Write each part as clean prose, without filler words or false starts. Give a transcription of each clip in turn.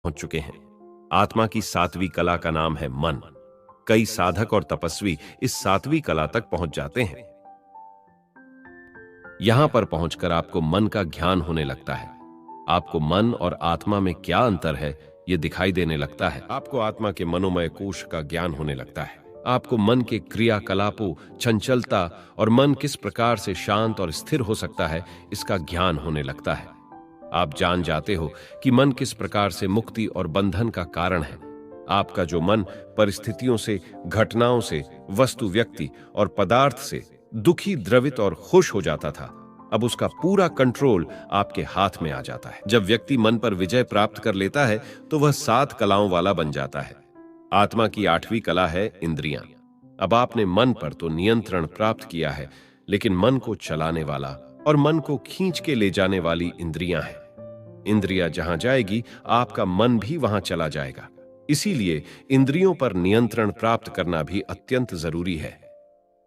पहुंच चुके हैं। आत्मा की सातवीं कला का नाम है मन। कई साधक और तपस्वी इस सातवीं कला तक पहुंच जाते हैं। यहां पर पहुंचकर आपको मन का ज्ञान होने लगता है। आपको मन और आत्मा में क्या अंतर है यह दिखाई देने लगता है। आपको आत्मा के मनोमय कोश का ज्ञान होने लगता है। आपको मन के क्रियाकलापों, चंचलता और मन किस प्रकार से शांत और स्थिर हो सकता है इसका ज्ञान होने लगता है। आप जान जाते हो कि मन किस प्रकार से मुक्ति और बंधन का कारण है। आपका जो मन परिस्थितियों से, घटनाओं से, वस्तु, व्यक्ति और पदार्थ से दुखी, द्रवित और खुश हो जाता था, अब उसका पूरा कंट्रोल आपके हाथ में आ जाता है। जब व्यक्ति मन पर विजय प्राप्त कर लेता है तो वह 7 कलाओं वाला बन जाता है। आत्मा की 8वीं कला है इंद्रियां। अब आपने मन पर तो नियंत्रण प्राप्त किया है, लेकिन मन को चलाने वाला और मन को खींच के ले जाने वाली इंद्रियां हैं। इंद्रियां जहां जाएगी, आपका मन भी वहां चला जाएगा। इसीलिए इंद्रियों पर नियंत्रण प्राप्त करना भी अत्यंत जरूरी है।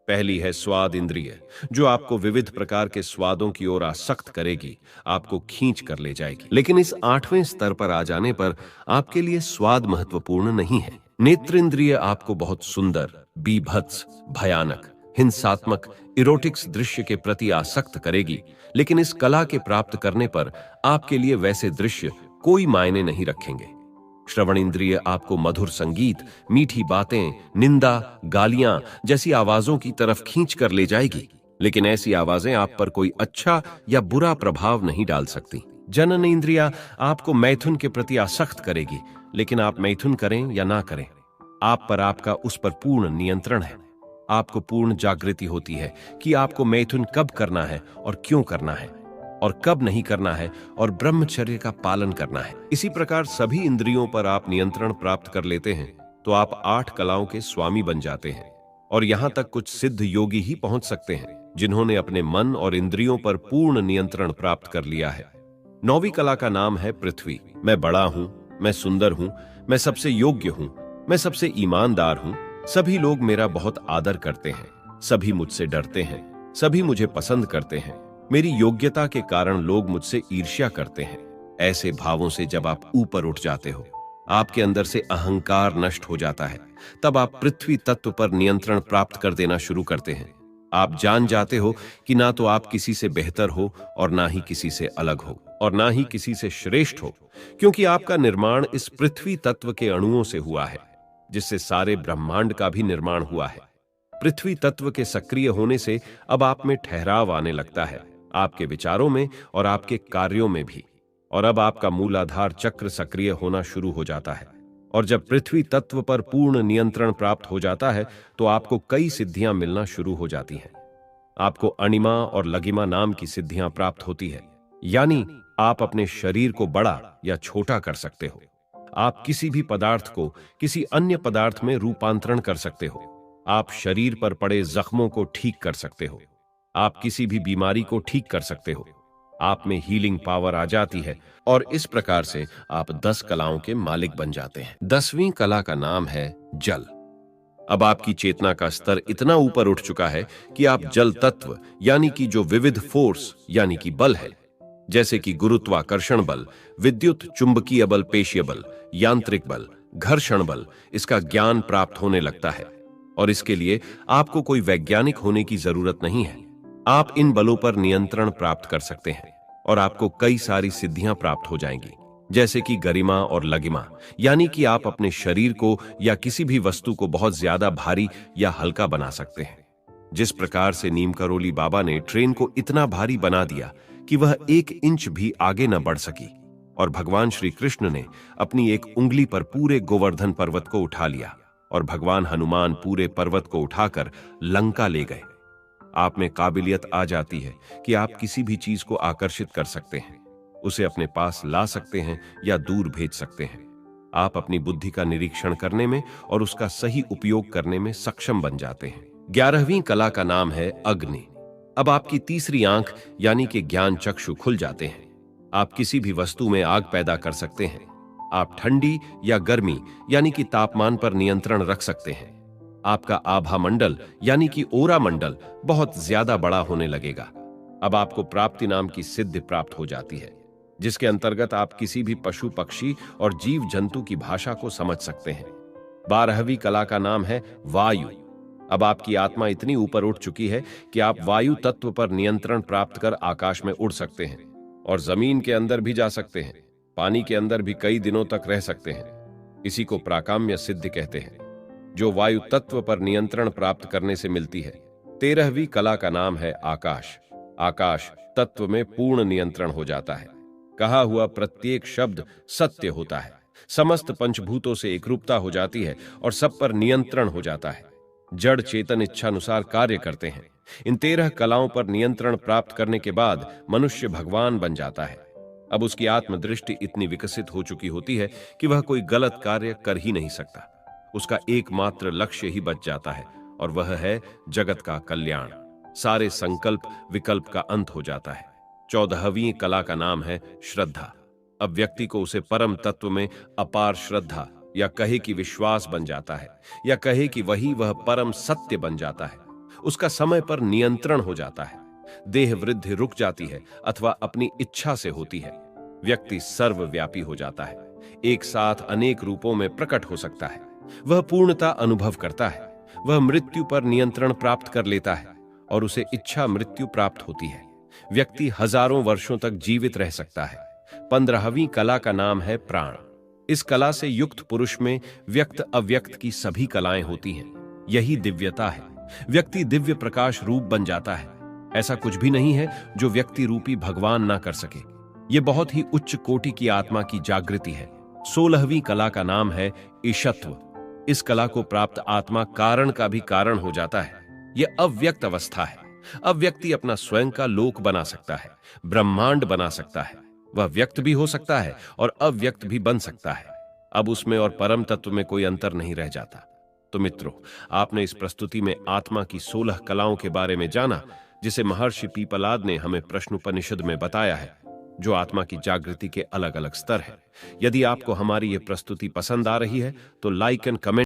पहली है स्वाद इंद्रिय, जो आपको विविध प्रकार के स्वादों की ओर आसक्त करेगी, आपको खींच कर ले जाएगी। लेकिन इस 8वें स्तर पर आ जाने पर आपके लिए स्वाद महत्वपूर्ण नहीं है। नेत्र इंद्रिय आपको बहुत सुंदर, बीभत्स, भयानक, हिंसात्मक, इरोटिक्स दृश्य के प्रति आसक्त करेगी, लेकिन इस कला के प्राप्त करने पर आपके लिए वैसे दृश्य कोई मायने नहीं रखेंगे। श्रवण इंद्रिय आपको मधुर संगीत, मीठी बातें, निंदा, गालियां जैसी आवाजों की तरफ खींच कर ले जाएगी, लेकिन ऐसी आवाजें आप पर कोई अच्छा या बुरा प्रभाव नहीं डाल सकती। जनन इंद्रिया आपको मैथुन के प्रति आसक्त करेगी, लेकिन आप मैथुन करें या ना करें, आप पर आपका उस पर पूर्ण नियंत्रण है। आपको पूर्ण जागृति होती है कि आपको मैथुन कब करना है और क्यों करना है और कब नहीं करना है, और ब्रह्मचर्य का पालन करना है। इसी प्रकार सभी इंद्रियों पर आप नियंत्रण प्राप्त कर लेते हैं तो आप 8 कलाओं के स्वामी बन जाते हैं। और यहां तक कुछ सिद्ध योगी ही पहुंच सकते हैं जिन्होंने अपने मन और इंद्रियों पर पूर्ण नियंत्रण प्राप्त कर लिया है। 9वीं कला का नाम है पृथ्वी। मैं बड़ा हूं, मैं सुंदर हूं, मैं सबसे योग्य हूं, मैं सबसे ईमानदार हूं, सभी लोग मेरा बहुत आदर करते हैं, सभी मुझसे डरते हैं, सभी मुझे पसंद करते हैं, मेरी योग्यता के कारण लोग मुझसे ईर्ष्या करते हैं। ऐसे भावों से जब आप ऊपर उठ जाते हो, आपके अंदर से अहंकार नष्ट हो जाता है, तब आप पृथ्वी तत्व पर नियंत्रण प्राप्त कर देना शुरू करते हैं। आप जान जाते हो कि ना तो आप किसी से बेहतर हो और ना ही किसी से अलग हो और ना ही किसी से श्रेष्ठ हो, क्योंकि आपका निर्माण इस पृथ्वी तत्व के अणुओं से हुआ है, जिससे सारे ब्रह्मांड का भी निर्माण हुआ है। पृथ्वी तत्व के सक्रिय होने से अब आप में ठहराव आने लगता है, आपके विचारों में और आपके कार्यों में भी। और अब आपका मूलाधार चक्र सक्रिय होना शुरू हो जाता है। और जब पृथ्वी तत्व पर पूर्ण नियंत्रण प्राप्त हो जाता है तो आपको कई सिद्धियां मिलना शुरू हो जाती हैं। आपको अणिमा और लगिमा नाम की सिद्धियां प्राप्त होती है, यानी आप अपने शरीर को बड़ा या छोटा कर सकते हो। आप किसी भी पदार्थ को किसी अन्य पदार्थ में रूपांतरण कर सकते हो। आप शरीर पर पड़े जख्मों को ठीक कर सकते हो। आप किसी भी बीमारी को ठीक कर सकते हो। आप में हीलिंग पावर आ जाती है और इस प्रकार से आप 10 कलाओं के मालिक बन जाते हैं। 10वीं कला का नाम है जल। अब आपकी चेतना का स्तर इतना ऊपर उठ चुका है कि आप जल तत्व यानी कि जो विविध फोर्स यानी कि बल है, जैसे कि गुरुत्वाकर्षण बल, विद्युत चुंबकीय बल, पेशीय बल, यांत्रिक बल, घर्षण बल, इसका ज्ञान प्राप्त होने लगता है। और इसके लिए आपको कोई वैज्ञानिक होने की जरूरत नहीं है। आप इन बलों पर नियंत्रण प्राप्त कर सकते हैं और आपको कई सारी सिद्धियां प्राप्त हो जाएंगी, जैसे कि गरिमा और लगिमा, यानी कि आप अपने शरीर को या किसी भी वस्तु को बहुत ज्यादा भारी या हल्का बना सकते हैं। जिस प्रकार से नीम करोली बाबा ने ट्रेन को इतना भारी बना दिया कि वह 1 इंच भी आगे न बढ़ सकी, और भगवान श्री कृष्ण ने अपनी एक उंगली पर पूरे गोवर्धन पर्वत को उठा लिया, और भगवान हनुमान पूरे पर्वत को उठाकर लंका ले गए। आप में काबिलियत आ जाती है कि आप किसी भी चीज को आकर्षित कर सकते हैं, उसे अपने पास ला सकते हैं या दूर भेज सकते हैं। आप अपनी बुद्धि का निरीक्षण करने में और उसका सही उपयोग करने में सक्षम बन जाते हैं। 11वीं कला का नाम है अग्नि। अब आपकी तीसरी आंख यानी कि ज्ञान चक्षु खुल जाते हैं। आप किसी भी वस्तु में आग पैदा कर सकते हैं। आप ठंडी या गर्मी यानी कि तापमान पर नियंत्रण रख सकते हैं। आपका आभा मंडल यानी कि ओरा मंडल बहुत ज्यादा बड़ा होने लगेगा। अब आपको प्राप्ति नाम की सिद्धि प्राप्त हो जाती है। जिसके अंतर्गत आप किसी भी पशु पक्षी और जीव जंतु की भाषा को समझ सकते हैं। 12वीं कला का नाम है वायु। अब आपकी आत्मा इतनी ऊपर उठ चुकी है कि आप वायु तत्व पर नियंत्रण प्राप्त कर आकाश में उड़ सकते हैं और जमीन के अंदर भी जा सकते हैं, पानी के अंदर भी कई दिनों तक रह सकते हैं। इसी को प्राकाम्य सिद्धि कहते हैं, जो वायु तत्व पर नियंत्रण प्राप्त करने से मिलती है। 13वीं कला का नाम है आकाश। आकाश तत्व में पूर्ण नियंत्रण हो जाता है। कहा हुआ प्रत्येक शब्द सत्य होता है। समस्त पंचभूतों से एकरूपता हो जाती है और सब पर नियंत्रण हो जाता है। जड़ चेतन इच्छानुसार कार्य करते हैं। इन 13 कलाओं पर नियंत्रण प्राप्त करने के बाद मनुष्य भगवान बन जाता है। अब उसकी आत्मदृष्टि इतनी विकसित हो चुकी होती है कि वह कोई गलत कार्य कर ही नहीं सकता। उसका एकमात्र लक्ष्य ही बच जाता है और वह है जगत का कल्याण। सारे संकल्प विकल्प का अंत हो जाता है। 14वीं कला का नाम है श्रद्धा। अब व्यक्ति को उसे परम तत्व में अपार श्रद्धा या कहे कि विश्वास बन जाता है, या कहे कि वही वह परम सत्य बन जाता है। उसका समय पर नियंत्रण हो जाता है। देह वृद्धि रुक जाती है अथवा अपनी इच्छा से होती है। व्यक्ति सर्वव्यापी हो जाता है, एक साथ अनेक रूपों में प्रकट हो सकता है। वह पूर्णता अनुभव करता है। वह मृत्यु पर नियंत्रण प्राप्त कर लेता है और उसे इच्छा मृत्यु प्राप्त होती है। व्यक्ति हजारों वर्षों तक जीवित रह सकता है। 15वीं कला का नाम है प्राण। इस कला से युक्त पुरुष में व्यक्त अव्यक्त की सभी कलाएं होती हैं। यही दिव्यता है। व्यक्ति दिव्य प्रकाश रूप बन जाता है। ऐसा कुछ भी नहीं है जो व्यक्ति रूपी भगवान ना कर सके। यह बहुत ही उच्च कोटि की आत्मा की जागृति है। 16वीं कला का नाम है ईशत्व। इस कला को प्राप्त आत्मा कारण का भी कारण हो जाता है। यह अव्यक्त अवस्था है। अब व्यक्ति अपना स्वयं का लोक बना सकता है, ब्रह्मांड बना सकता है। वह व्यक्त भी हो सकता है और अव्यक्त भी बन सकता है। अब उसमें और परम तत्व में कोई अंतर नहीं रह जाता। तो मित्रों, आपने इस प्रस्तुति में आत्मा की 16 कलाओं के बारे में जाना, जिसे महर्षि पीपलाद ने हमें प्रश्नोपनिषद में बताया है, जो आत्मा की जागृति के अलग अलग स्तर है। यदि आपको हमारी यह प्रस्तुति पसंद आ रही है तो लाइक एंड कमेंट